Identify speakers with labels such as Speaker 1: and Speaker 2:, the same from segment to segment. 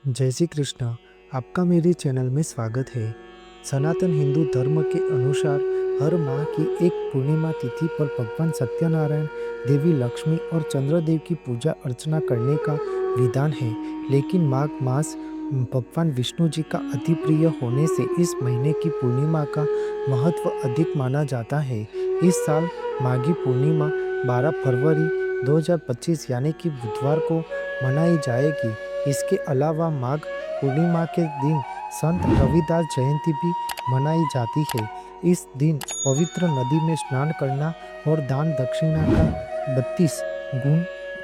Speaker 1: जय श्री कृष्ण। आपका मेरे चैनल में स्वागत है। सनातन हिंदू धर्म के अनुसार हर माह की एक पूर्णिमा तिथि पर भगवान सत्यनारायण, देवी लक्ष्मी और चंद्रदेव की पूजा अर्चना करने का विधान है। लेकिन माघ मास भगवान विष्णु जी का अति प्रिय होने से इस महीने की पूर्णिमा का महत्व अधिक माना जाता है। इस साल माघी पूर्णिमा 12 फरवरी 2025 यानी कि बुधवार को मनाई जाएगी। इसके अलावा माघ पूर्णिमा के दिन संत रविदास जयंती भी मनाई जाती है। इस दिन पवित्र नदी में स्नान करना और दान दक्षिणा का 32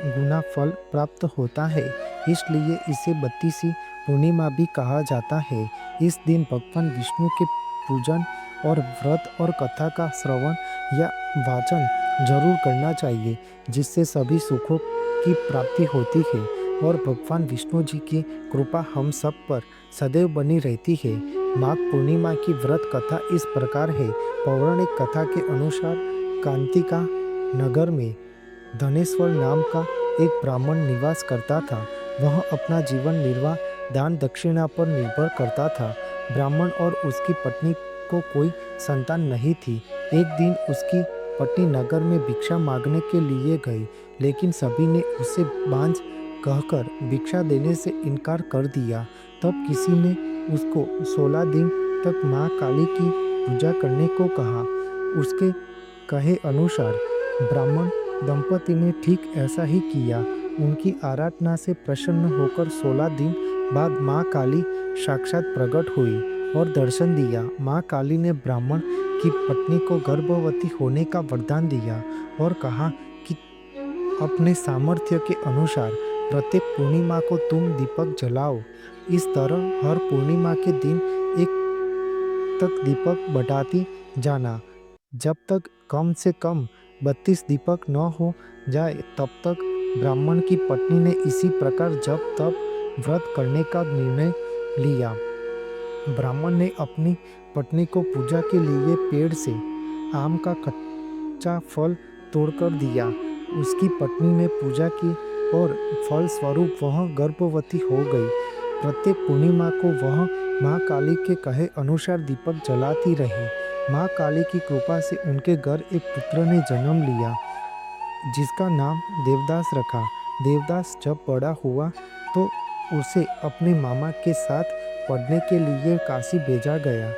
Speaker 1: गुना फल प्राप्त होता है, इसलिए इसे 32वीं पूर्णिमा भी कहा जाता है। इस दिन भगवान विष्णु के पूजन और व्रत और कथा का श्रवण या वाचन जरूर करना चाहिए, जिससे सभी सुखों की प्राप्ति होती है और भगवान विष्णु जी की कृपा हम सब पर सदैव बनी रहती है। माघ पूर्णिमा की व्रत कथा इस प्रकार है। पौराणिक कथा के अनुसार कांतिका नगर में धनेश्वर नाम का एक ब्राह्मण निवास करता था। वह अपना जीवन निर्वाह दान दक्षिणा पर निर्भर करता था। ब्राह्मण और उसकी पत्नी को कोई संतान नहीं थी। एक दिन उसकी पत्नी नगर में भिक्षा मांगने के लिए गई, लेकिन सभी ने उसे बांझ कहकर भिक्षा देने से इनकार कर दिया। तब किसी ने उसको 16 दिन तक माँ काली की पूजा करने को कहा। उसके कहे अनुसार ब्राह्मण दंपति ने ठीक ऐसा ही किया। उनकी आराधना से प्रसन्न होकर 16 दिन बाद माँ काली साक्षात प्रकट हुई और दर्शन दिया। माँ काली ने ब्राह्मण की पत्नी को गर्भवती होने का वरदान दिया और कहा कि अपने सामर्थ्य के अनुसार प्रत्येक पूर्णिमा को तुम दीपक जलाओ। इस तरह हर पूर्णिमा के दिन एक तक दीपक बढ़ाती जाना। जब तक कम से कम 32 दीपक न हो जाए तब तक। ब्राह्मण की पत्नी ने इसी प्रकार जब तब व्रत करने का निर्णय लिया। ब्राह्मण ने अपनी पत्नी को पूजा के लिए पेड़ से आम का कच्चा फल तोड़कर दिया। उसकी पत्नी ने पूजा की और फल स्वरूप वह गर्भवती हो गई। प्रत्येक पूर्णिमा को वह माँ काली के कहे अनुसार दीपक जलाती रही। माँ काली की कृपा से उनके घर एक पुत्र ने जन्म लिया, जिसका नाम देवदास रखा। देवदास जब बड़ा हुआ तो उसे अपने मामा के साथ पढ़ने के लिए काशी भेजा गया।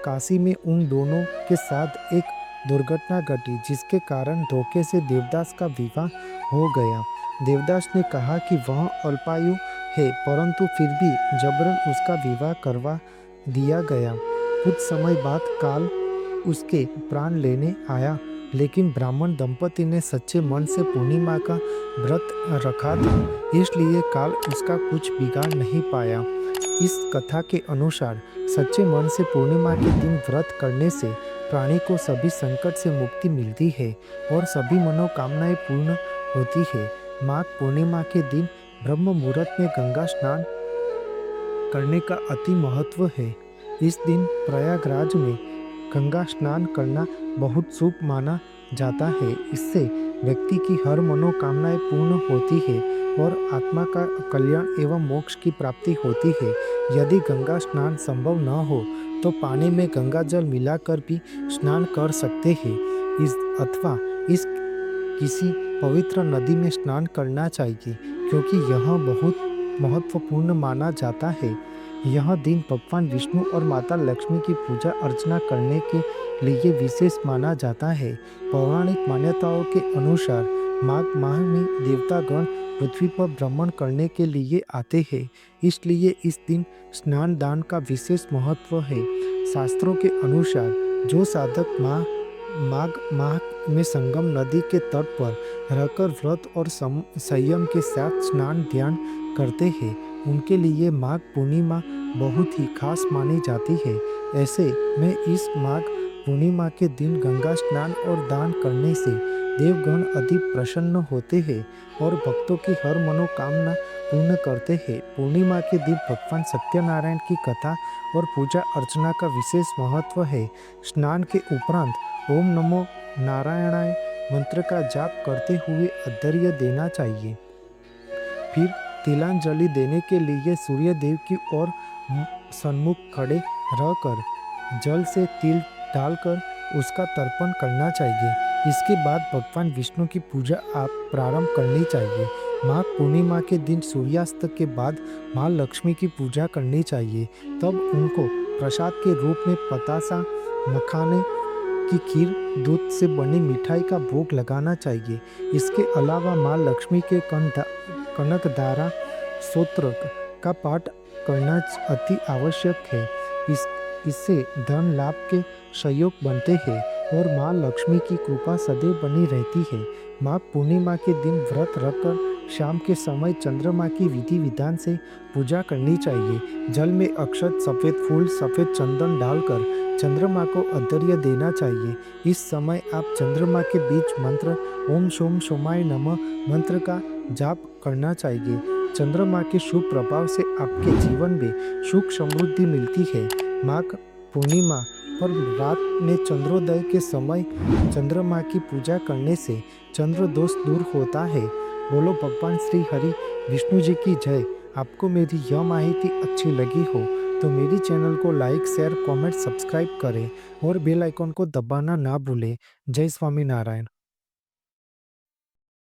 Speaker 1: काशी में उन दोनों के साथ एक दुर्घटना घटी, जिसके कारण धोखे से देवदास का विवाह हो गया। देवदास ने कहा कि वह अल्पायु है, परंतु फिर भी जबरन उसका विवाह करवा दिया गया। कुछ समय बाद काल उसके प्राण लेने आया, लेकिन ब्राह्मण दंपति ने सच्चे मन से पूर्णिमा का व्रत रखा था, इसलिए काल उसका कुछ बिगाड़ नहीं पाया। इस कथा के अनुसार सच्चे मन से पूर्णिमा के दिन व्रत करने से प्राणी को सभी संकट से मुक्ति मिलती है और सभी मनोकामनाएं पूर्ण होती है। माघ पूर्णिमा के दिन ब्रह्म मुहूर्त में गंगा स्नान करने का अति महत्व है। इस दिन प्रयागराज में गंगा स्नान करना बहुत शुभ माना जाता है। इससे व्यक्ति की हर मनोकामनाएं पूर्ण होती है और आत्मा का कल्याण एवं मोक्ष की प्राप्ति होती है। यदि गंगा स्नान संभव न हो तो पानी में गंगा जल मिलाकर भी स्नान कर सकते हैं। इस किसी पवित्र नदी में स्नान करना चाहिए, क्योंकि यह बहुत महत्वपूर्ण माना जाता है। यह दिन भगवान विष्णु और माता लक्ष्मी की पूजा अर्चना करने के लिए विशेष माना जाता है। पौराणिक मान्यताओं के अनुसार माघ माह में देवतागण पृथ्वी पर भ्रमण करने के लिए आते हैं, इसलिए इस दिन स्नान दान का विशेष महत्व है। शास्त्रों के अनुसार जो साधक माघ माह में संगम नदी के तट पर रहकर व्रत और संयम के साथ स्नान ध्यान करते हैं, उनके लिए माघ पूर्णिमा बहुत ही खास मानी जाती है। ऐसे में इस माघ पूर्णिमा के दिन गंगा स्नान और दान करने से देवगण अधिक प्रसन्न होते हैं और भक्तों की हर मनोकामना पूर्ण करते हैं। पूर्णिमा के दिन भगवान सत्यनारायण की कथा और पूजा अर्चना का विशेष महत्व है। स्नान के उपरांत ओम नमो नारायणाय मंत्र का जाप करते हुए अर्घ्य देना चाहिए। फिर तिलांजलि देने के लिए सूर्य देव की ओर सन्मुख खड़े रहकर जल से तिल डालकर उसका तर्पण करना चाहिए। इसके बाद भगवान विष्णु की पूजा आप प्रारंभ करनी चाहिए। माघ पूर्णिमा के दिन सूर्यास्त के बाद माँ लक्ष्मी की पूजा करनी चाहिए। तब उनको प्रसाद के रूप में बतासा, मखाने की खीर, दूध से बनी मिठाई का भोग लगाना चाहिए। इसके अलावा माँ लक्ष्मी के कनकधारा स्तोत्र का पाठ करना अति आवश्यक है। इससे धन लाभ के संयोग बनते हैं और माँ लक्ष्मी की कृपा सदैव बनी रहती है। माघ पूर्णिमा के दिन व्रत रखकर शाम के समय चंद्रमा की विधि विधान से पूजा करनी चाहिए। जल में अक्षत, सफ़ेद फूल, सफ़ेद चंदन डालकर चंद्रमा को अर्घ्य देना चाहिए। इस समय आप चंद्रमा के बीच मंत्र ओम सोम सोमाय नमः मंत्र का जाप करना चाहिए। चंद्रमा के शुभ प्रभाव से आपके जीवन में सुख समृद्धि मिलती है। माघ पूर्णिमा पर रात में चंद्रोदय के समय चंद्रमा की पूजा करने से चंद्र दोष दूर होता है। बोलो भगवान श्री हरि विष्णु जी की जय। आपको मेरी यह माहिती अच्छी लगी हो तो मेरी चैनल को लाइक, शेयर, कमेंट, सब्सक्राइब करें और बेल आइकन को दबाना ना भूलें। जय स्वामी नारायण।